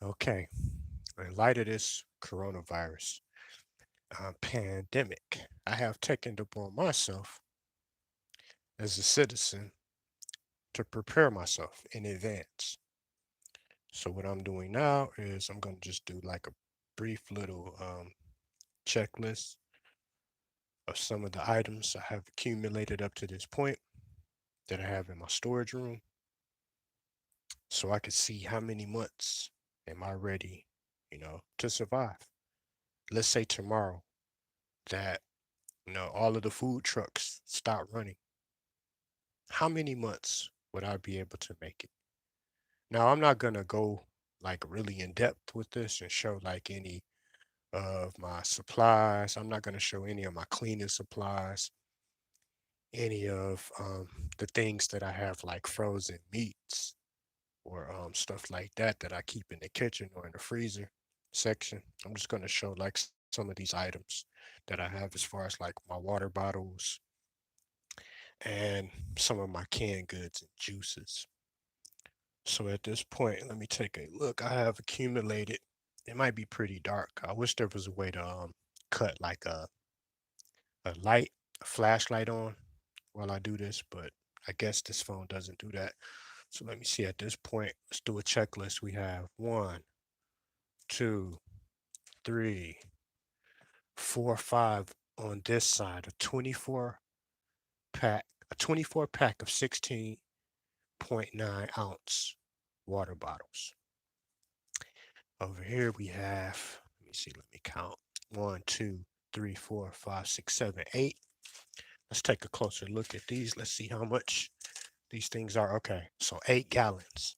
Okay, in light of this coronavirus pandemic, I have taken it upon myself as a citizen to prepare myself in advance. So what I'm doing now is I'm going to just do like a brief little checklist of some of the items I have accumulated up to this point that I have in my storage room so I can see how many months am I ready, to survive. Let's say tomorrow that all of the food trucks stop running. How many months would I be able to make it? Now, I'm not gonna go like really in depth with this and show like any of my supplies. I'm not gonna show any of my cleaning supplies, any of the things that I have like frozen meats or stuff like that that I keep in the kitchen or in the freezer section. I'm just gonna show like some of these items that I have as far as like my water bottles and some of my canned goods and juices. So at this point, let me take a look. I have accumulated. It might be pretty dark. I wish there was a way to cut like a light, a flashlight on while I do this, but I guess this phone doesn't do that. So let me see at this point. Let's do a checklist. We have one, two, three, four, five on this side, pack, a 24 pack of 16.9 ounce water bottles. Over here we have, let me see, let me count. One, two, three, four, five, six, seven, eight. Let's take a closer look at these. Let's see how much these things are. Okay, so 8 gallons.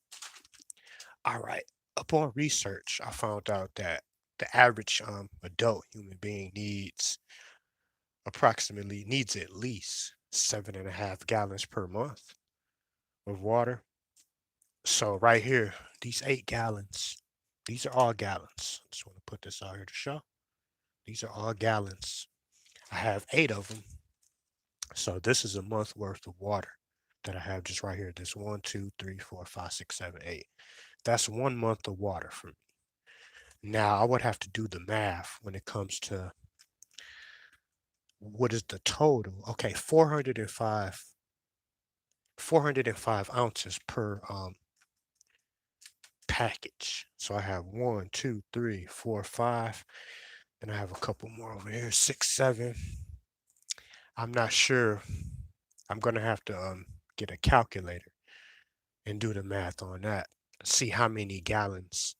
All right. Upon research, I found out that the average adult human being needs at least 7.5 gallons per month of water. So right here, these 8 gallons, these are all gallons. I just want to put this out here to show. These are all gallons. I have 8 of them. So this is a month worth of water that I have just right here. This one, two, three, four, five, six, seven, eight. That's 1 month of water for me. Now I would have to do the math when it comes to what is the total. Okay, 405 ounces per package. So I have one, two, three, four, five, and I have a couple more over here, six, seven. I'm not sure. I'm gonna have to get a calculator and do the math on that. See how many gallons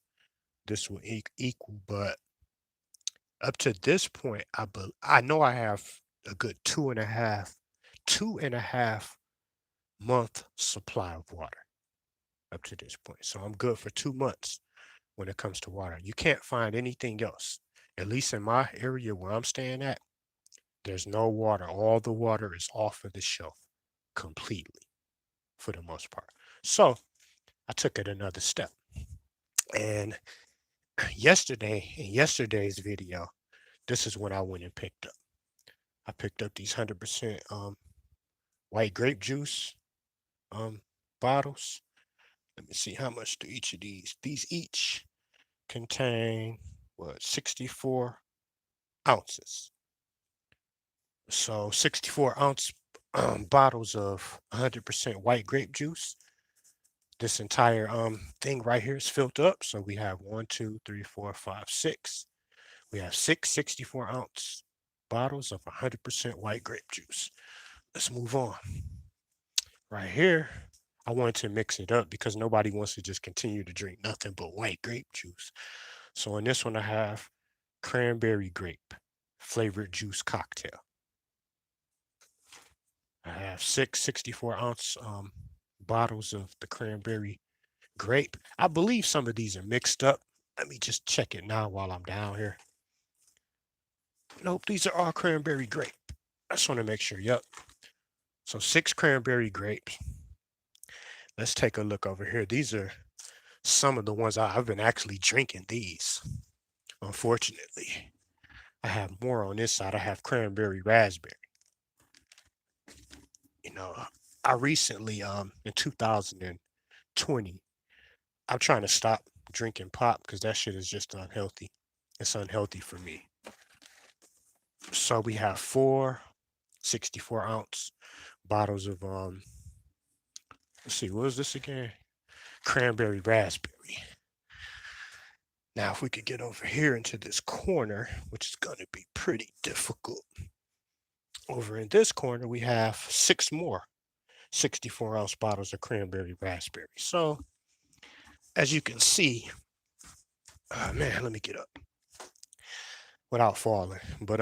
this will equal. But up to this point, I know I have a good two and a half month supply of water up to this point. So I'm good for 2 months when it comes to water. You can't find anything else. At least in my area where I'm staying at, there's no water. All the water is off of the shelf completely for the most part. So I took it another step. And in yesterday's video, this is when I went and picked up. I picked up these 100% white grape juice um bottles. Let me see how much do each of these. These each contain what 64 ounces. So 64-ounce bottles of 100% white grape juice. This entire thing right here is filled up. So we have one, two, three, four, five, six. We have six 64-ounce bottles of 100% white grape juice. Let's move on. Right here, I wanted to mix it up because nobody wants to just continue to drink nothing but white grape juice. So in this one, I have cranberry grape flavored juice cocktail. I have six 64-ounce bottles of the cranberry grape. I believe some of these are mixed up. Let me just check it now while I'm down here. Nope, these are all cranberry grape. I just want to make sure. Yep. So six cranberry grapes. Let's take a look over here. These are some of the ones I've been actually drinking these. Unfortunately, I have more on this side. I have cranberry raspberry. You know, I recently, in 2020, I'm trying to stop drinking pop because that shit is just unhealthy. It's unhealthy for me. So we have four 64-ounce bottles of let's see, what was this again? Cranberry raspberry. Now, if we could get over here into this corner, which is going to be pretty difficult. Over in this corner, we have six more 64-ounce bottles of cranberry raspberry. So, as you can see, man, let me get up without falling. But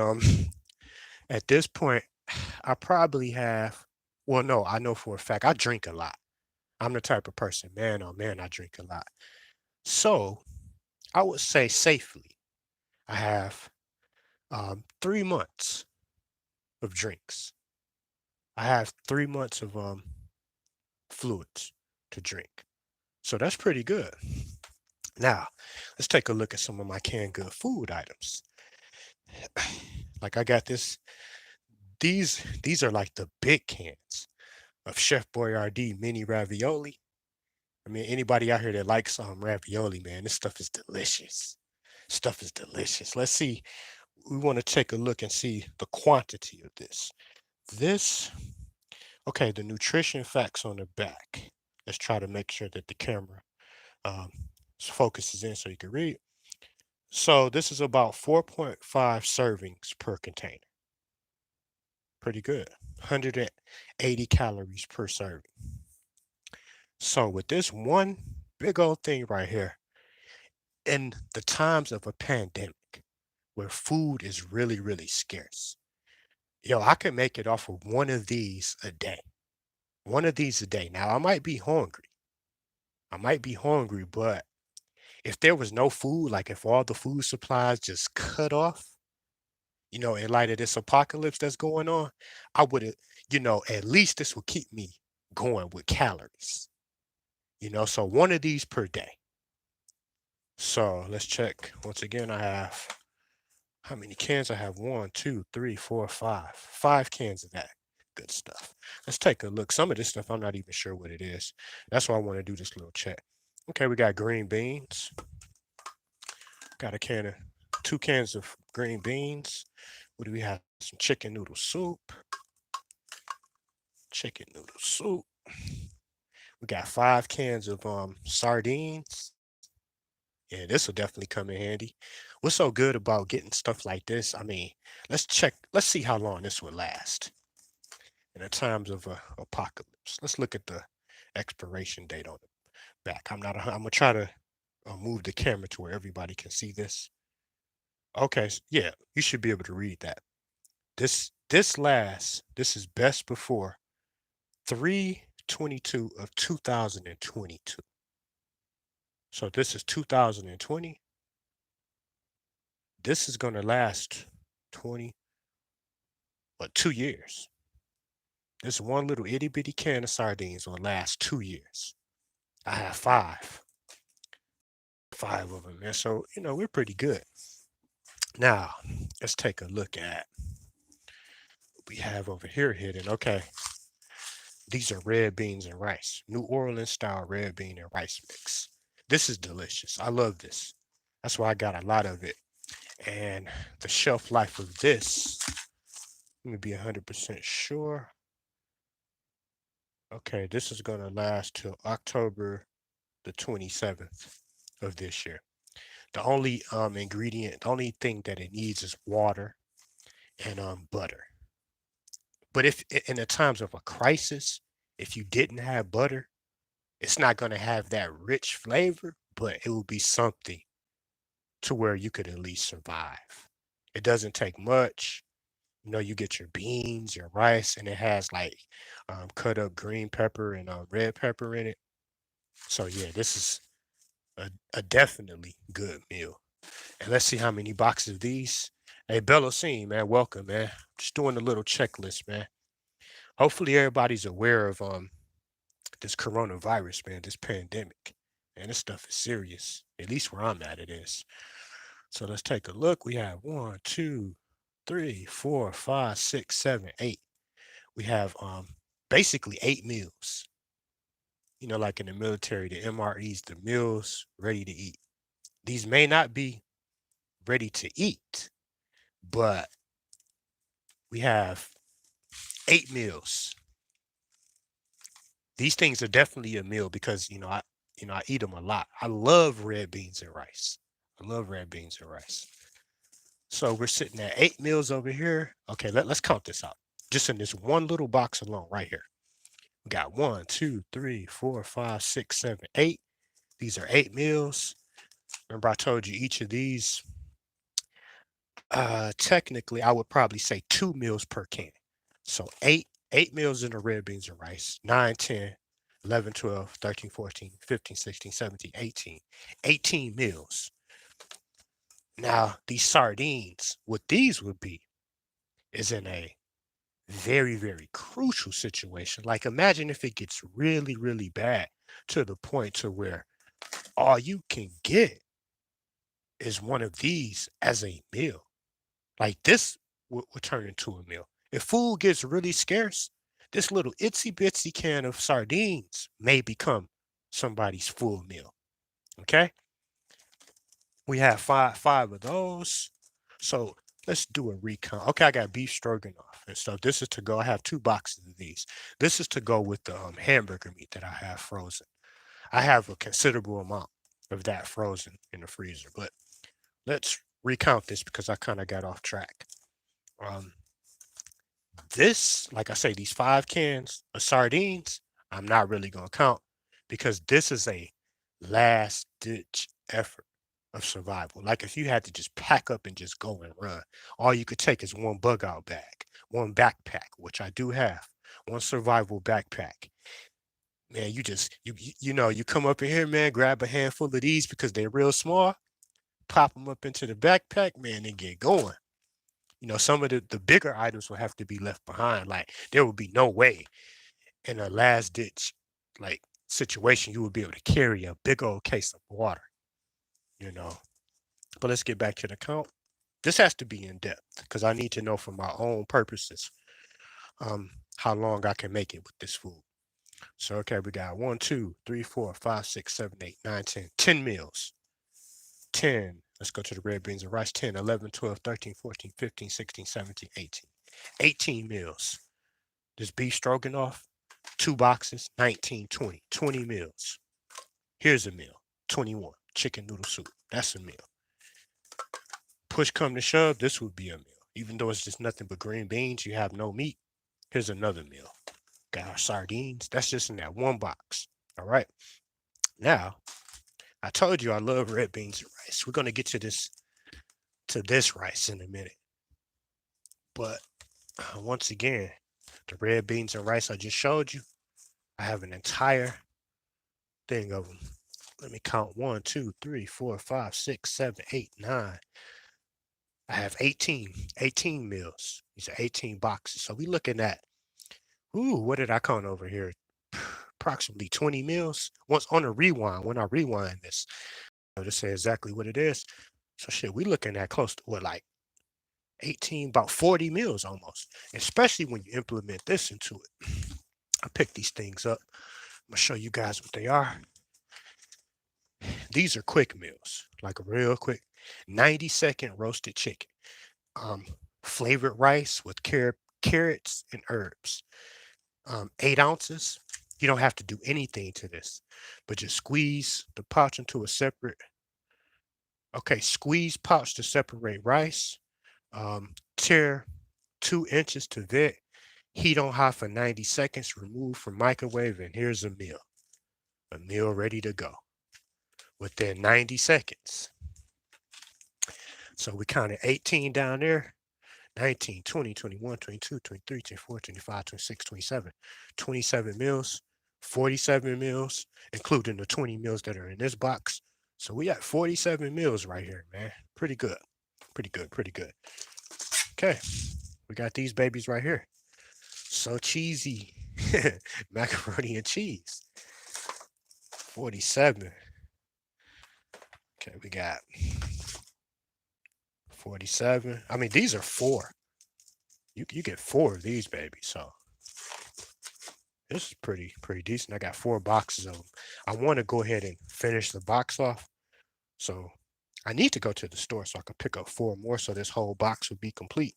at this point, I probably have, well, no, I know for a fact I drink a lot. I'm the type of person, man, oh man, I drink a lot. So I would say safely, I have 3 months of drinks. I have 3 months of fluids to drink. So that's pretty good. Now, let's take a look at some of my canned good food items. Like I got these are like the big cans of Chef Boyardee mini ravioli. I mean, anybody out here that likes ravioli, man, this stuff is delicious. Stuff is delicious. Let's see. We want to take a look and see the quantity of this. This, okay, the nutrition facts on the back. Let's try to make sure that the camera um, focuses in so you can read. So this is about 4.5 servings per container. Pretty good. 180 calories per serving. So with this one big old thing right here, in the times of a pandemic where food is really, really scarce, yo, I could make it off of one of these a day. One of these a day. Now I might be hungry. I might be hungry, but if there was no food, like if all the food supplies just cut off, in light of this apocalypse that's going on, I would have, at least this will keep me going with calories. So one of these per day. So let's check. Once again, I have how many cans? I have one, two, three, four, five. 5 cans of that good stuff. Let's take a look. Some of this stuff, I'm not even sure what it is. That's why I want to do this little check. Okay, we got green beans. Got a can of 2 cans of green beans. What do we have? Some chicken noodle soup. Chicken noodle soup. We got 5 cans of sardines. Yeah, this will definitely come in handy. What's so good about getting stuff like this? I mean, let's see how long this will last in the times of apocalypse. Let's look at the expiration date on the back. I'm gonna try to move the camera to where everybody can see this. Okay, yeah, you should be able to read that. This is best before 3/22 of 2022. So this is 2020. This is going to last 20, what, 2 years. This one little itty bitty can of sardines will last 2 years. I have five of them, and so we're pretty good. Now let's take a look at what we have over here hidden. Okay, these are red beans and rice, New Orleans style red bean and rice mix. This is delicious. I love this. That's why I got a lot of it. And the shelf life of this, let me be 100% sure. Okay, this is going to last till October the 27th of this year. The only ingredient, the only thing that it needs is water and butter. But if in the times of a crisis, if you didn't have butter, it's not going to have that rich flavor, but it will be something to where you could at least survive. It doesn't take much. You get your beans, your rice, and it has like cut up green pepper and red pepper in it. So yeah, this is a definitely good meal. And let's see how many boxes of these. Hey, Bellocine, man, welcome, man. Just doing a little checklist, man. Hopefully everybody's aware of this coronavirus, man, this pandemic. And this stuff is serious. At least where I'm at, it is. So let's take a look. We have one, two, three, four, five, six, seven, eight. We have basically 8 meals. like in the military, the MREs, the meals ready to eat. These may not be ready to eat, but we have 8 meals. These things are definitely a meal because I eat them a lot. I love red beans and rice. I love red beans and rice. So we're sitting at 8 meals over here. Okay, let's count this out. Just in this one little box alone, right here. We got one, two, three, four, five, six, seven, 8. These are 8 meals. Remember, I told you each of these, technically, I would probably say 2 meals per can. So eight meals in the red beans and rice, 9, 10, 11, 12, 13, 14, 15, 16, 17, 18. 18 meals. Now, these sardines, what these would be is in a very, very crucial situation. Like imagine if it gets really, really bad to the point to where all you can get is one of these as a meal. Like this would turn into a meal. If food gets really scarce, this little itsy bitsy can of sardines may become somebody's full meal. Okay. We have five of those. So let's do a recount. Okay, I got beef stroganoff and stuff. This is to go. I have 2 boxes of these. This is to go with the hamburger meat that I have frozen. I have a considerable amount of that frozen in the freezer. But let's recount this because I kind of got off track. Um, this, like I say, these 5 cans of sardines, I'm not really gonna count because this is a last ditch effort of survival. Like if you had to just pack up and just go and run, all you could take is one bug out bag, one backpack, which I do have, one survival backpack. Man, you come up in here, man, grab a handful of these because they're real small, pop them up into the backpack, man, and get going. Some of the bigger items will have to be left behind. Like there will be no way in a last ditch like situation you would be able to carry a big old case of water, you know. But let's get back to the count. This has to be in depth because I need to know for my own purposes how long I can make it with this food. So okay, we got 1, 2, 3, 4, 5, 6, 7, 8, 9, 10. 10 meals. 10. Let's go to the red beans and rice. 10, 11, 12, 13, 14, 15, 16, 17, 18. 18 meals. This beef stroganoff, 2 boxes, 19, 20. 20 meals. Here's a meal. 21. Chicken noodle soup. That's a meal. Push come to shove, this would be a meal. Even though it's just nothing but green beans, you have no meat. Here's another meal. Got our sardines. That's just in that one box. All right. Now, I told you I love red beans and rice. We're gonna get to this rice in a minute. But once again, the red beans and rice I just showed you, I have an entire thing of them. Let me count 1, 2, 3, 4, 5, 6, 7, 8, 9. I have 18 meals. These are 18 boxes. So we looking at, what did I count over here? Approximately 20 meals. Once on a rewind, when I rewind this, I'll just say exactly what it is. So shit, we looking at close to what, like 18, about 40 meals almost, especially when you implement this into it. I picked these things up. I'm gonna show you guys what they are. These are quick meals, like a real quick 90-second roasted chicken. Um, Flavored rice with carrots and herbs. 8 ounces. You don't have to do anything to this, but just squeeze the pouch into a separate. Okay, squeeze pouch to separate rice. Tear 2 inches to vet. Heat on high for 90 seconds. Remove from microwave, and here's a meal. A meal ready to go within 90 seconds. So we counted 18 down there. 19, 20, 21, 22, 23, 24, 25, 26, 27. 27 meals, 47 meals, including the 20 meals that are in this box. So we got 47 meals right here, man. Pretty good. Pretty good. Pretty good. Okay. We got these babies right here. So cheesy. Macaroni and cheese. 47. Okay, we got 47. I mean, these are 4. You get 4 of these babies, so This is pretty decent. I got 4 boxes of them. I want to go ahead and finish the box off. So I need to go to the store so I can pick up 4 more so this whole box will be complete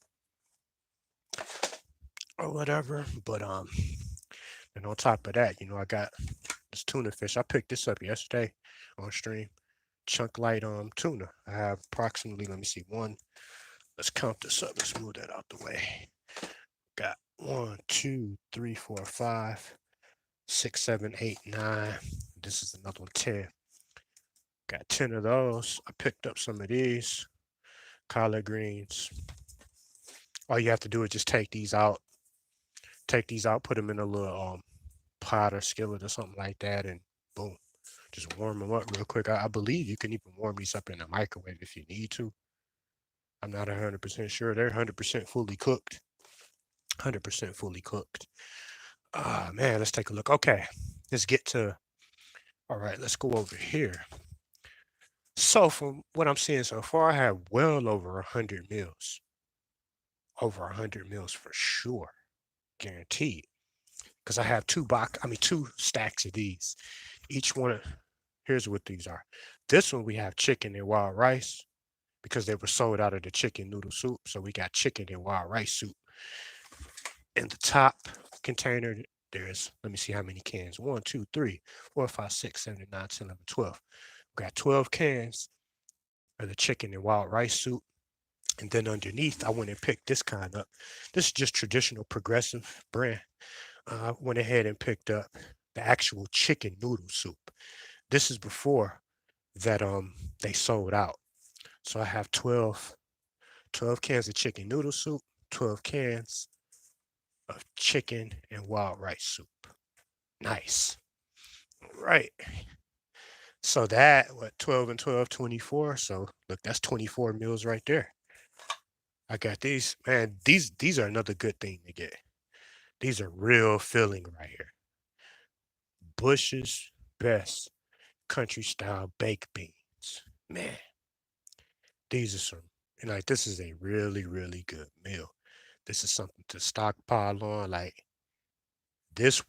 or whatever. But and on top of that, I got this tuna fish. I picked this up yesterday on stream. Chunk light tuna. I have approximately, let me see, one. Let's count this up. Let's move that out the way. Got one, two, three, four, five, 6, 7, 8, 9. This is another one, 10. Got 10 of those. I picked up some of these collard greens. All you have to do is just take these out, put them in a little pot or skillet or something like that, and boom, just warm them up real quick. I believe you can even warm these up in the microwave if you need to. I'm not 100% sure. They're 100% fully cooked. 100% fully cooked. Ah, man, let's take a look. Okay, let's get to. All right, let's go over here. So from what I'm seeing so far, I have well over 100 meals. Over 100 meals for sure, guaranteed. Because I have two stacks of these. Each one, here's what these are. This one we have chicken and wild rice because they were sold out of the chicken noodle soup. So we got chicken and wild rice soup. In the top container, there's, let me see how many cans. 1, 2, 3, 4, 5, 6, 7, 9, 10, 11, 12. We got 12 cans of the chicken and wild rice soup. And then underneath, I went and picked this kind up. This is just traditional progressive brand. I went ahead and picked up the actual chicken noodle soup. This is before that they sold out. So I have 12 cans of chicken noodle soup, 12 cans of chicken and wild rice soup. Nice. Right. So that, what, 12 and 12, 24. So look, that's 24 meals right there. I got these, man, these are another good thing to get. These are real filling right here. Bush's best country style baked beans. Man, these are some, like, this is a really, really good meal. This is something to stockpile on. Like, this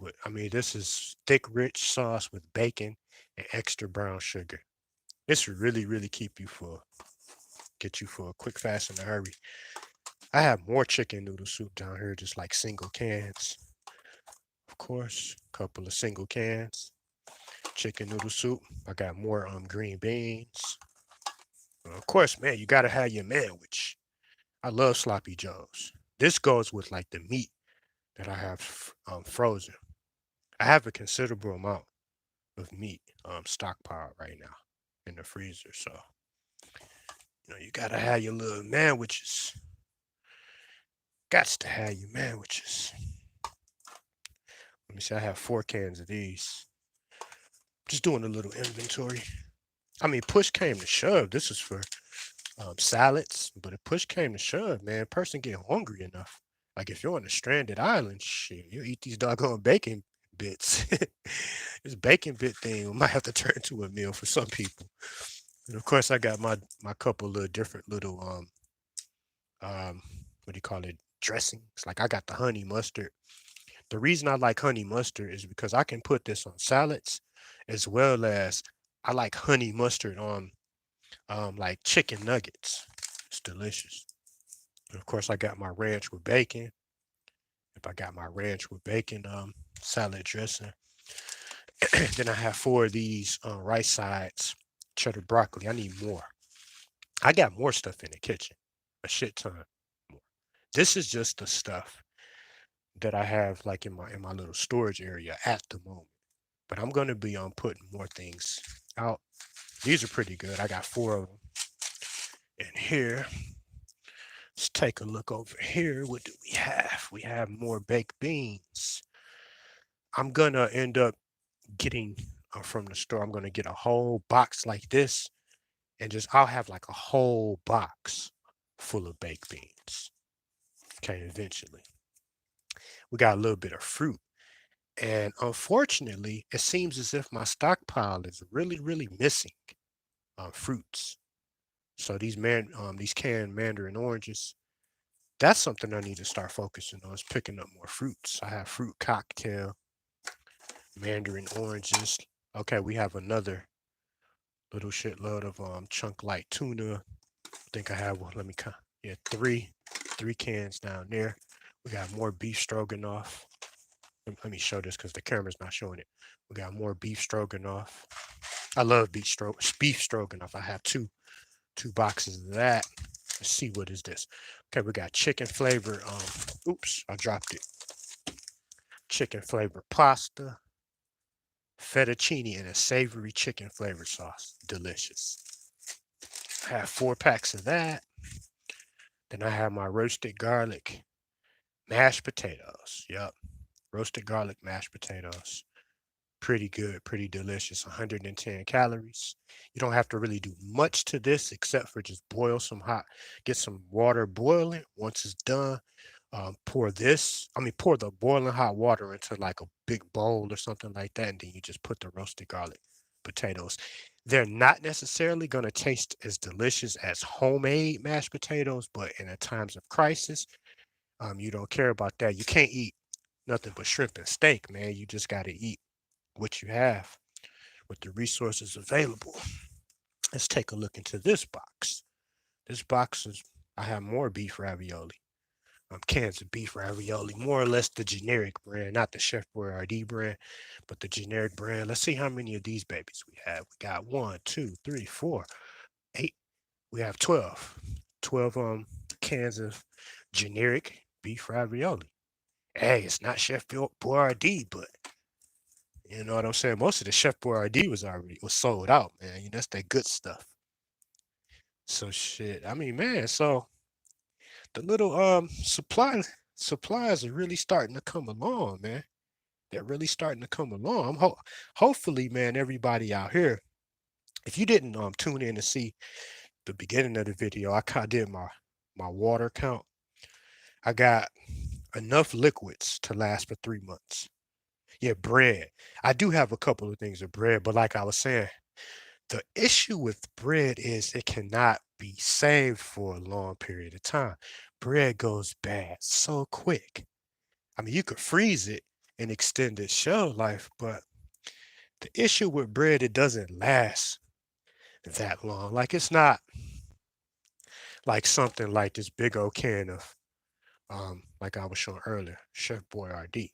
is thick, rich sauce with bacon and extra brown sugar. This would really, really keep you full. Get you for a quick, fast, in a hurry. I have more chicken noodle soup down here, just like single cans. Of course, a couple of single cans. Chicken noodle soup. I got more green beans. Of course, man, you gotta have your manwich. I love sloppy joes. This goes with like the meat that I have frozen. I have a considerable amount of meat stockpiled right now in the freezer. So, you gotta have your little manwiches. Gots to have your manwiches. Let me see, I have 4 cans of these. Just doing a little inventory. I mean, push came to shove. This is for salads, but if push came to shove, man, person get hungry enough. Like if you're on a stranded island, shit, you eat these doggone bacon bits. This bacon bit thing might have to turn into a meal for some people. And of course, I got my couple of different little um what do you call it, dressings. Like I got the honey mustard. The reason I like honey mustard is because I can put this on salads, as well as I like honey mustard on like chicken nuggets. It's delicious. And of course, I got my ranch with bacon. If I got my ranch with bacon salad dressing, then I have 4 of these rice sides, cheddar broccoli. I need more. I got more stuff in the kitchen, a shit ton more. This is just the stuff that I have like in my little storage area at the moment. But I'm gonna be putting more things out. These are pretty good. I got 4 of them in here. Let's take a look over here. What do we have? We have more baked beans. I'm gonna end up getting from the store. I'm gonna get a whole box like this, and I'll have like a whole box full of baked beans. Okay, eventually. We got a little bit of fruit. And unfortunately, it seems as if my stockpile is really, really missing fruits. So these canned mandarin oranges, that's something I need to start focusing on, is picking up more fruits. I have fruit cocktail. mandarin oranges. Okay, we have another little shitload of chunk light tuna. I think I have one. Let me count. Yeah, three cans down there. We got more beef stroganoff. Let me show this because the camera's not showing it. We got more beef stroganoff. I love beef stroganoff. I have two boxes of that. Let's see, what is this? Okay, we got chicken flavor. Oops, I dropped it. Chicken flavor pasta, fettuccine, and a savory chicken flavor sauce. Delicious. I have 4 packs of that. Then I have my roasted garlic mashed potatoes. Yep, roasted garlic mashed potatoes. Pretty good, pretty delicious. 110 calories. You don't have to really do much to this except for just boil some hot, get some water boiling. Once it's done, pour the boiling hot water into like a big bowl or something like that, and then you just put the roasted garlic potatoes. They're not necessarily going to taste as delicious as homemade mashed potatoes, but in a times of crisis, you don't care about that. You can't eat nothing but shrimp and steak, man. You just got to eat what you have with the resources available. Let's take a look into this box. This box is, I have more beef ravioli. Cans of beef ravioli, more or less the generic brand, not the Chef Boyardee brand, but the generic brand. Let's see how many of these babies we have. We got one, two, three, four, eight. We have 12. 12 cans of generic beef ravioli. Hey, it's not Chef Boyardee, but you know what I'm saying? Most of the Chef Boyardee was sold out, man. You know, that's that good stuff. So shit. I mean, man, so the little supplies are really starting to come along, man. They're really starting to come along. Hopefully, man, everybody out here, if you didn't tune in to see the beginning of the video, I kind of did my water count. I got enough liquids to last for 3 months. Yeah, bread. I do have a couple of things of bread, but like I was saying, the issue with bread is it cannot be saved for a long period of time. Bread goes bad so quick. I mean, you could freeze it and extend its shelf life, but the issue with bread, it doesn't last that long. Like it's not like something like this big old can of like I was showing earlier, Chef Boyardee.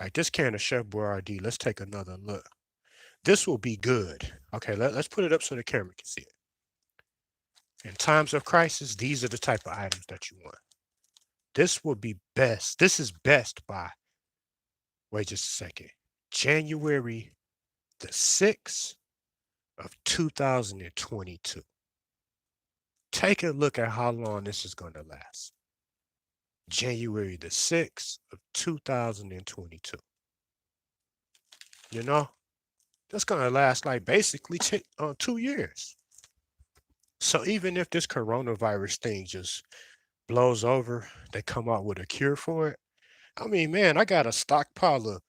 Like this can of Chef Boyardee, let's take another look. This will be good. Okay, let's put it up so the camera can see it. In times of crisis, these are the type of items that you want. This will be best. This is best by, wait just a second, January the 6th of 2022. Take a look at how long this is going to last. January the 6th of 2022. You know, that's going to last like basically 2 years. So even if this coronavirus thing just blows over, they come out with a cure for it. I mean, man, I got a stockpile of,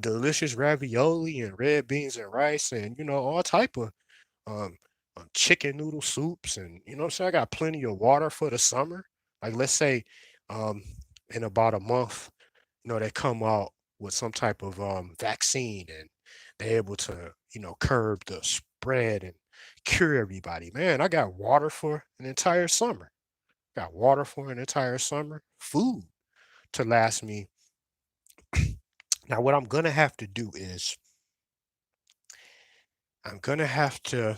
delicious ravioli and red beans and rice and, all type of um, chicken noodle soups. And, so I got plenty of water for the summer. Like, let's say um, in about a month, they come out with some type of vaccine and they're able to, curb the spread and cure everybody. Man, I got water for an entire summer. Got water for an entire summer, food to last me. Now, what I'm gonna have to do is I'm gonna have to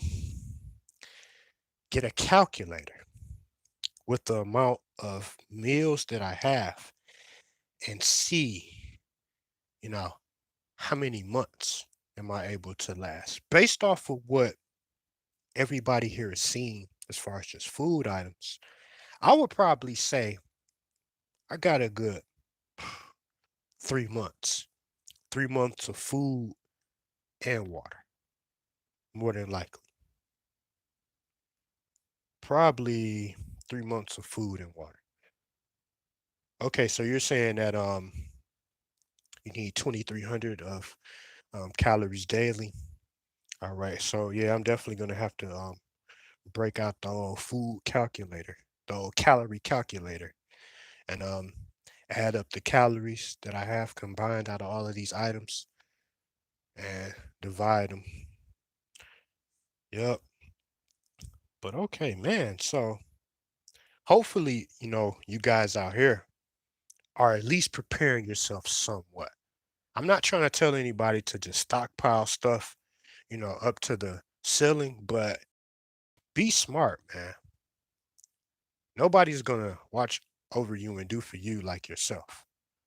get a calculator with the amount of meals that I have and see, you know, how many months am I able to last based off of what everybody here is seeing as far as just food items. I would probably say I got a good 3 months, 3 months of food and water, more than likely. Probably 3 months of food and water. Okay, so you're saying that you need 2,300 of calories daily. All right, so yeah, I'm definitely gonna have to break out the old food calculator, the old calorie calculator, and add up the calories that I have combined out of all of these items. and divide them. Yep. But okay, man. So hopefully, you guys out here are at least preparing yourself somewhat. I'm not trying to tell anybody to just stockpile stuff, up to the ceiling, but be smart, man. Nobody's gonna watch over you and do for you like yourself.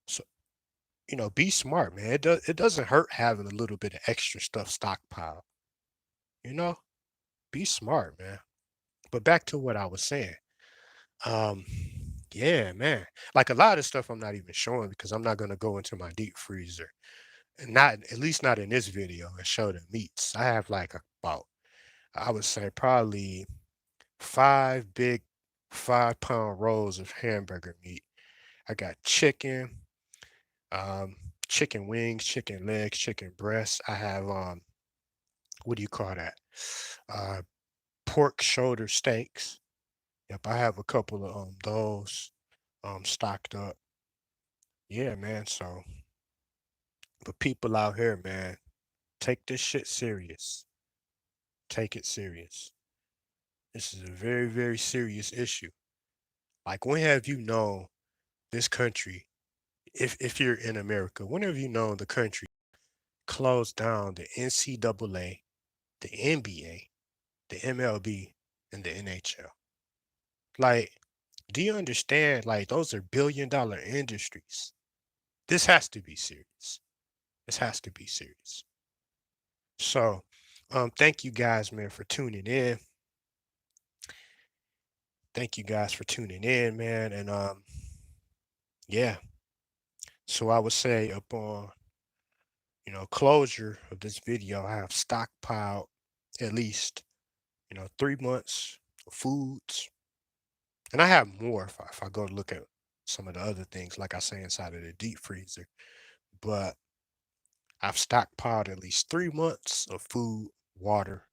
So, be smart, man. It doesn't hurt having a little bit of extra stuff stockpiled. You know, be smart, man. But back to what I was saying. Um, yeah, man. Like a lot of stuff I'm not even showing because I'm not gonna go into my deep freezer. And not at least not in this video and show the meats. I have like about I would say probably 5 big 5-pound rolls of hamburger meat. I got chicken, um, chicken wings, chicken legs, chicken breasts. I have what do you call that? Uh, pork shoulder steaks. Yep, I have a couple of those stocked up. Yeah, man. So, but people out here, man, take this shit serious. Take it serious. This is a very, very serious issue. Like, when have you known this country, if you're in America, when have you known the country closed down the NCAA, the NBA, the MLB, and the NHL? Like, do you understand? Like, those are billion-dollar industries. This has to be serious. This has to be serious. So, thank you guys, man, for tuning in. Thank you guys for tuning in, man. And yeah. So I would say upon, closure of this video, I have stockpiled at least, 3 months of foods. And I have more if I go look at some of the other things, like I say, inside of the deep freezer. But I've stockpiled at least 3 months of food, water,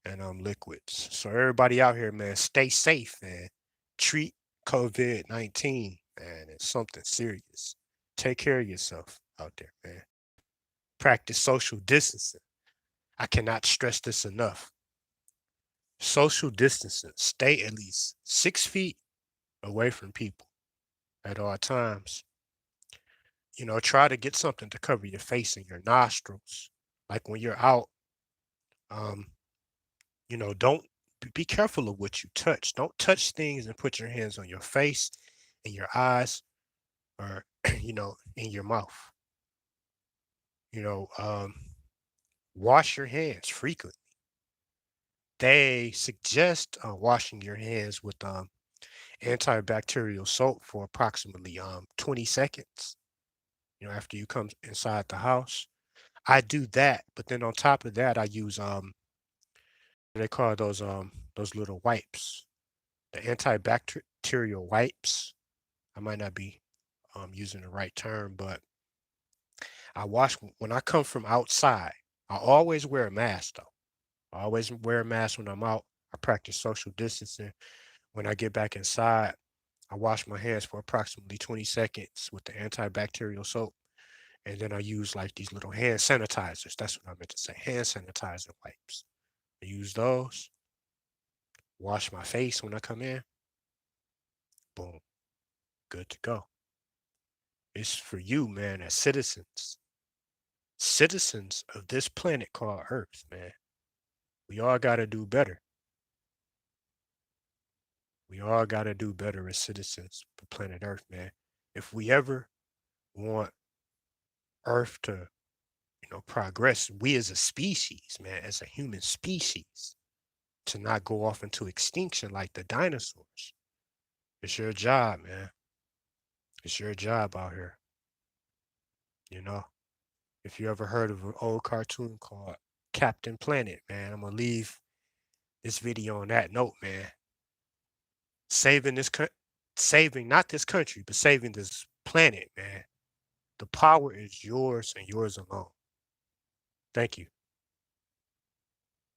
and liquids. So everybody out here, man, stay safe and treat COVID-19, man. It's something serious. Take care of yourself out there, man. Practice social distancing. I cannot stress this enough. Social distancing. Stay at least 6 feet away from people at all times. Try to get something to cover your face and your nostrils. Like when you're out, um, don't be careful of what you touch. Don't touch things and put your hands on your face and your eyes or, in your mouth. You know, um, Wash your hands frequently. They suggest washing your hands with antibacterial soap for approximately 20 seconds, after you come inside the house. I do that, but then on top of that, I use they call those little wipes, the antibacterial wipes. I might not be using the right term, but I wash when I come from outside. I always wear a mask though. I always wear a mask when I'm out. I practice social distancing. When I get back inside, I wash my hands for approximately 20 seconds with the antibacterial soap. And then I use like these little hand sanitizers. That's what I meant to say. Hand sanitizer wipes. I use those, wash my face when I come in. Boom. Good to go. It's for you, man, as citizens. Citizens of this planet called Earth, man. We all got to do better. We all got to do better as citizens for planet Earth, man. If we ever want Earth to, progress, we as a species, man, as a human species, to not go off into extinction like the dinosaurs. It's your job, man. It's your job out here. You know, if you ever heard of an old cartoon called Captain Planet, man, I'm gonna leave this video on that note, man. Saving saving not this country, but saving this planet, man. The power is yours and yours alone. Thank you.